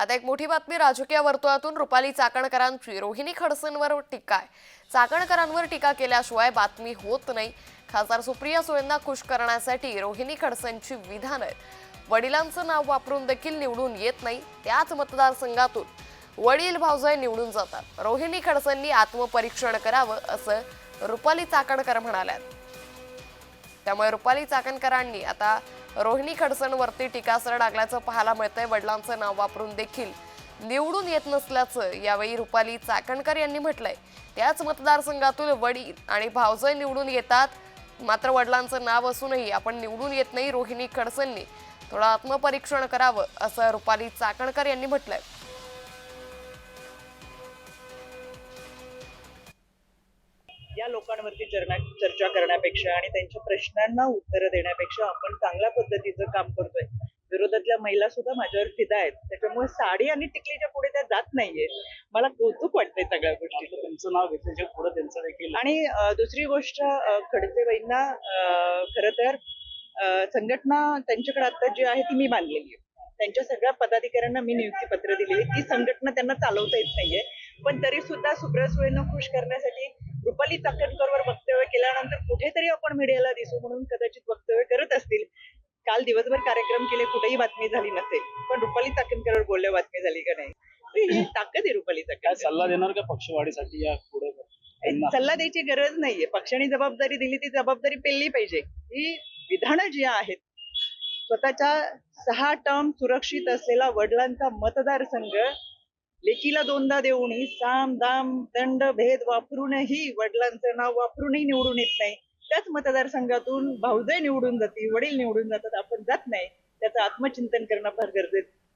आता एक मोठी बातमी राजकीय वर्तुळातून रुपाली चाकणकरांची रोहिणी खडसेंवर टीका आहे. चाकणकरांवर टीका केल्याशिवाय बातमी होत नाही. खासदार सुप्रिया सुळेंना खुश करण्यासाठी रोहिणी खडसेंची विधानं आहेत. वडिलांचं नाव वापरून देखील निवडून येत नाही. त्याच मतदारसंघातून वडील भावजय निवडून जातात. रोहिणी खडसेंनी आत्मपरीक्षण करावं असं रुपाली चाकणकर म्हणाल्यात. त्यामुळे रुपाली चाकणकरांनी आता रोहिणी खडसेंवरती टीकास्त्र डागल्याचं पाहायला मिळतंय. वडिलांचं नाव वापरून देखील निवडून येत नसल्याचं यावेळी रुपाली चाकणकर यांनी म्हटलंय. त्याच मतदारसंघातून वडील आणि भावजय निवडून येतात, मात्र वडिलांचं नाव असूनही आपण निवडून येत नाही. रोहिणी खडसेंनी थोडं आत्मपरीक्षण करावं असं रुपाली चाकणकर यांनी म्हटलंय. या लोकांवरती चर्चा करण्यापेक्षा आणि त्यांच्या प्रश्नांना उत्तरं देण्यापेक्षा आपण चांगल्या पद्धतीचं काम करतोय. विरोधातल्या महिला सुद्धा माझ्यावर फिदा आहेत. त्याच्यामुळे साडी आणि टिकलीच्या पुढे त्या जात नाहीयेत. मला कौतुक वाटतंय सगळ्या गोष्टी. त्यांचं नाव घेतल्याच्या पुढे त्यांचं देखील. आणि दुसरी गोष्ट, खडसेबाईंना खरं तर संघटना त्यांच्याकडे आता जी आहे ती मी बांधलेली आहे. त्यांच्या सगळ्या पदाधिकाऱ्यांना मी नियुक्तीपत्र दिलेली. ती संघटना त्यांना चालवता येत नाहीये. पण तरी सुद्धा सुप्रिया सुळेंना खुश करण्यासाठी रुपाली चाकणकरवर वक्तव्य केल्यानंतर कुठेतरी आपण मीडियाला दिसू म्हणून कदाचित वक्तव्य करत असतील. काल दिवसभर कार्यक्रम केले, कुठेही बातमी झाली नसेल, पण रुपाली चाकणकरवर बोलल्या बातमी झाली का नाही. ही ताकद आहे रुपाली काय चाकणकर. सल्ला देणार का पक्षवाढीसाठी या पुढे त्यांना? सल्ला द्यायची गरज नाहीये. पक्षाने जबाबदारी दिली ती जबाबदारी पेलली पाहिजे. ही विधानं जी आहेत, स्वतःच्या 6 टर्म सुरक्षित असलेला वडिलांचा मतदारसंघ लेकीला दोनदा देऊनही साम दाम दंड भेद वापरूनही वडिलांचं नाव वापरूनही निवडून येत नाही. त्याच मतदारसंघातून भाऊजय निवडून जाते, वडील निवडून जातात, आपण जात नाही. त्याचं आत्मचिंतन करणं फार गरजेचं.